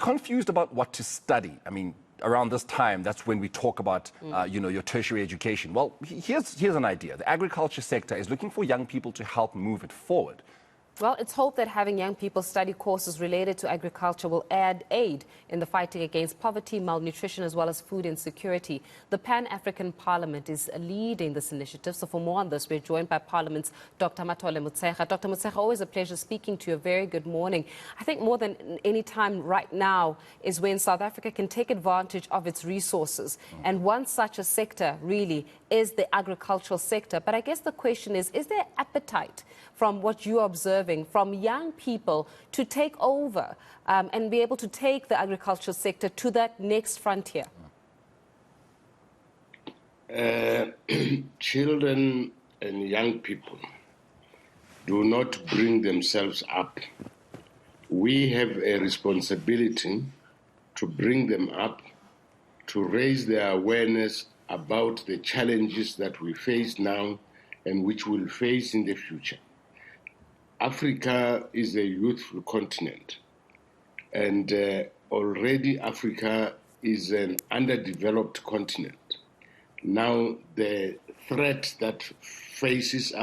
confused about what to study? I mean, around this time, that's when we talk about, your tertiary education. Well, here's an idea. The agriculture sector is looking for young people to help move it forward. Well, it's hoped that having young people study courses related to agriculture will aid in the fighting against poverty, malnutrition, as well as food insecurity. The Pan-African Parliament is leading this initiative. So for more on this, we're joined by Parliament's Dr Mathole Motshekga. Dr Motshekga, always a pleasure speaking to you. A very good morning. I think more than any time right now is when South Africa can take advantage of its resources. And one such a sector really is the agricultural sector. But I guess the question is there appetite from what you're observing from young people to take over and be able to take the agricultural sector to that next frontier? Children and young people do not bring themselves up. We have a responsibility to bring them up, to raise their awareness about the challenges that we face now and which we'll face in the future. Africa is a youthful continent, and already Africa is an underdeveloped continent. Now, the threat that faces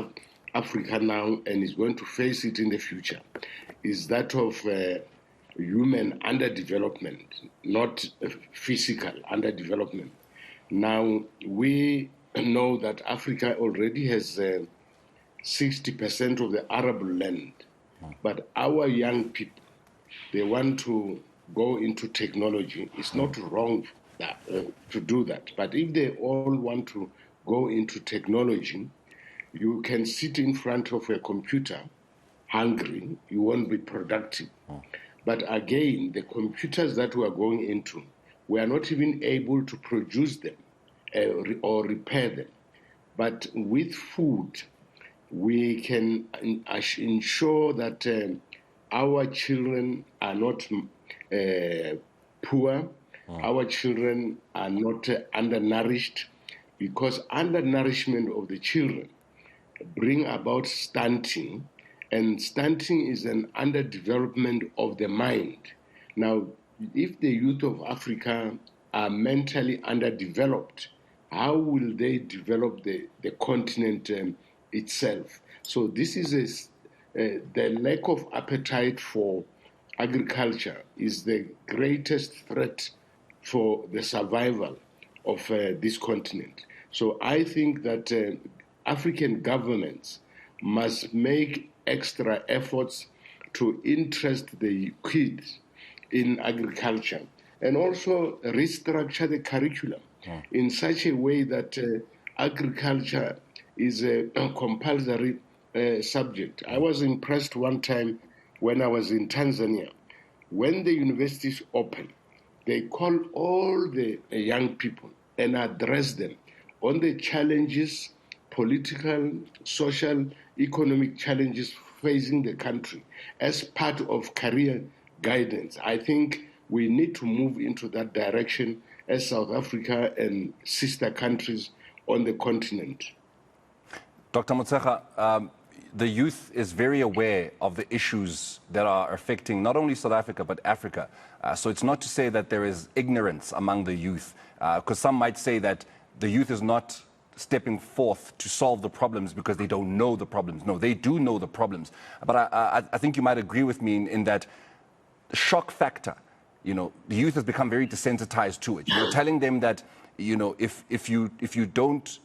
Africa now and is going to face it in the future is that of human underdevelopment, not physical underdevelopment. Now, we know that Africa already has 60% of the arable land, but our young people, they want to go into technology. It's not wrong to do that, but if they all want to go into technology, you can sit in front of a computer hungry, you won't be productive. But again, the computers that we are going into, we are not even able to produce them or repair them. But with food, we can ensure that our children are not poor, our children are not undernourished, because undernourishment of the children bring about stunting, and stunting is an underdevelopment of the mind. Now, if the youth of Africa are mentally underdeveloped, how will they develop the continent itself? So this is the lack of appetite for agriculture is the greatest threat for the survival of this continent. So I think that African governments must make extra efforts to interest the kids in agriculture and also restructure the curriculum in such a way that agriculture is a compulsory subject. I was impressed one time when I was in Tanzania. When the universities open, they call all the young people and address them on the challenges, political, social, economic challenges facing the country as part of career guidance. I think we need to move into that direction as South Africa and sister countries on the continent. Dr. Motshekga, the youth is very aware of the issues that are affecting not only South Africa, but Africa. So it's not to say that there is ignorance among the youth, because some might say that the youth is not stepping forth to solve the problems because they don't know the problems. No, they do know the problems. But I think you might agree with me in that the shock factor, the youth has become very desensitized to it. You're telling them that, if you don't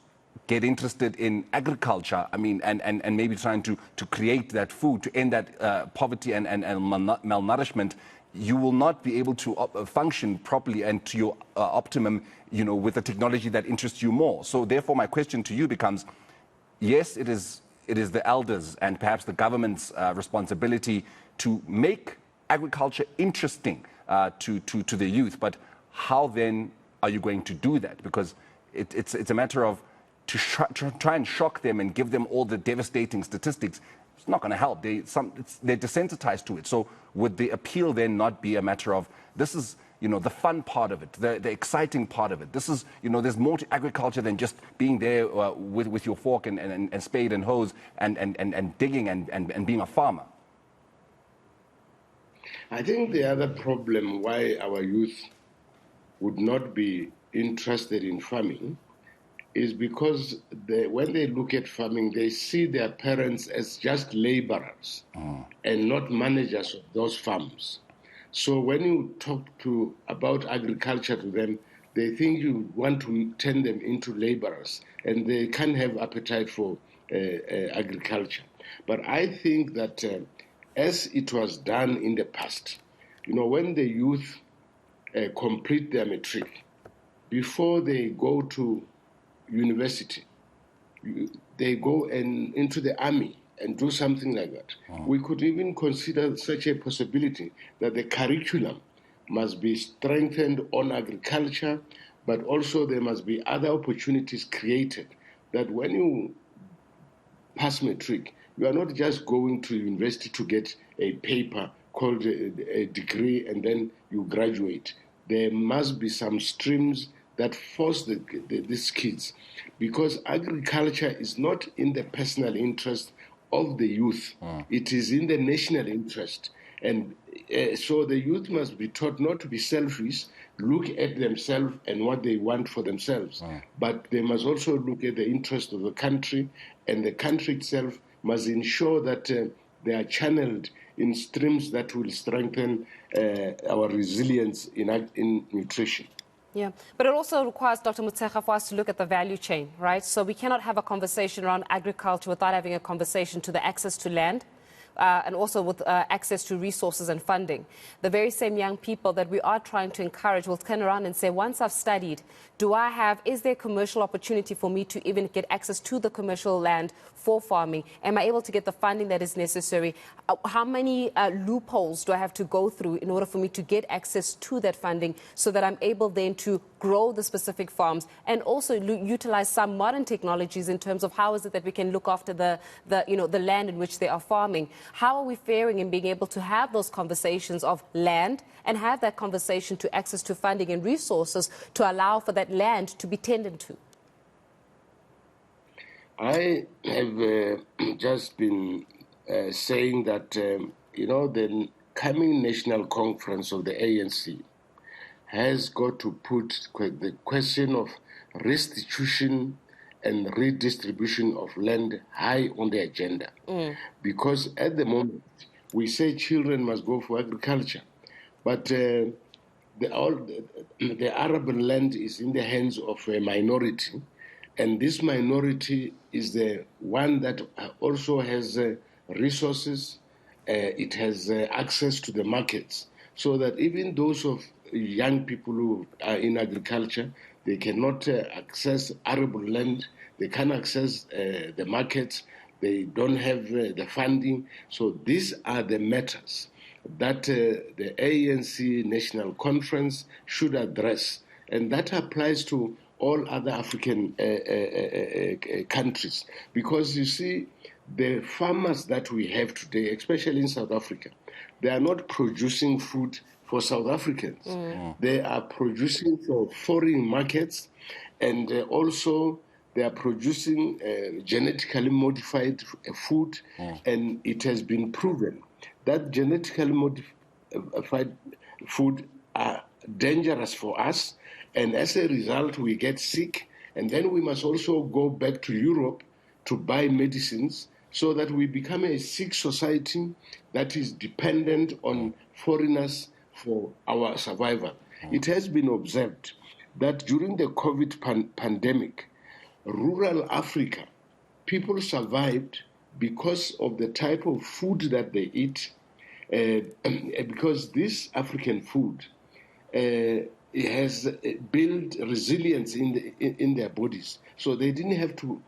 get interested in agriculture, I mean, and maybe trying to create that food, to end that poverty and malnourishment, you will not be able to function properly and to your optimum, with the technology that interests you more. So therefore, my question to you becomes, yes, it is the elders and perhaps the government's responsibility to make agriculture interesting to the youth, but how then are you going to do that? Because it's a matter of to try and shock them and give them all the devastating statistics. It's not going to help. They're desensitized to it. So would the appeal then not be a matter of, this is, the fun part of it, the exciting part of it. This is, there's more to agriculture than just being there with your fork and spade and hose and digging and being a farmer. I think the other problem why our youth would not be interested in farming is because when they look at farming, they see their parents as just laborers and not managers of those farms. So when you talk about agriculture to them, they think you want to turn them into laborers, and they can't have appetite for agriculture. But I think that as it was done in the past, when the youth complete their matric, before they go to university, they go into the army and do something like that. We could even consider such a possibility that the curriculum must be strengthened on agriculture, but also there must be other opportunities created that when you pass matric, you are not just going to university to get a paper called a degree and then you graduate. There must be some streams that force these kids, because agriculture is not in the personal interest of the youth. It is in the national interest. And so the youth must be taught not to be selfish, look at themselves and what they want for themselves. But they must also look at the interest of the country, and the country itself must ensure that they are channeled in streams that will strengthen our resilience in nutrition. Yeah, but it also requires, Dr. Motshekga, for us to look at the value chain, right? So we cannot have a conversation around agriculture without having a conversation to the access to land, and also with access to resources and funding. The very same young people that we are trying to encourage will turn around and say, once I've studied, is there commercial opportunity for me to even get access to the commercial land for farming? Am I able to get the funding that is necessary? How many loopholes do I have to go through in order for me to get access to that funding so that I'm able then to grow the specific farms and also utilize some modern technologies in terms of how is it that we can look after the land in which they are farming? How are we faring in being able to have those conversations of land and have that conversation to access to funding and resources to allow for that land to be tended to? I have just been saying that, the coming national conference of the ANC has got to put the question of restitution and redistribution of land high on the agenda. Because at the moment, we say children must go for agriculture, but the arable land is in the hands of a minority, and this minority is the one that also has resources, it has access to the markets, so that even those of young people who are in agriculture, they cannot access arable land, they can't access the markets, they don't have the funding. So these are the matters that the ANC National Conference should address. And that applies to all other African countries. Because you see, the farmers that we have today, especially in South Africa, they are not producing food for South Africans. They are producing for foreign markets, and also they are producing genetically modified food, and it has been proven that genetically modified food are dangerous for us, and as a result we get sick, and then we must also go back to Europe to buy medicines, so that we become a sick society that is dependent on foreigners for our survival. It has been observed that during the COVID pandemic, rural Africa, people survived because of the type of food that they eat, because this African food has built resilience in their bodies. So they didn't have to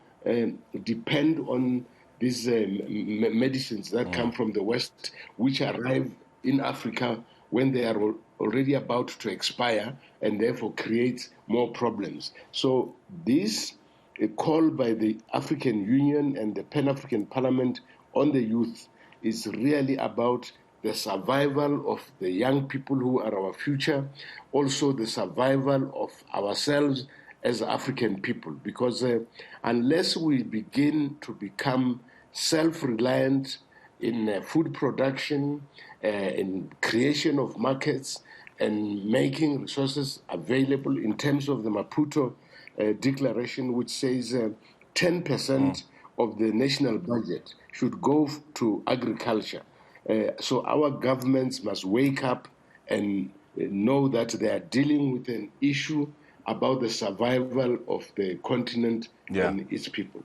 depend on these medicines that come from the West, which arrive in Africa when they are already about to expire, and therefore create more problems. So this call by the African Union and the Pan-African Parliament on the youth is really about the survival of the young people who are our future, also the survival of ourselves as African people, because unless we begin to become self-reliant in food production, in creation of markets, and making resources available in terms of the Maputo Declaration, which says 10% of the national budget should go to agriculture. So our governments must wake up and know that they are dealing with an issue about the survival of the continent and its people.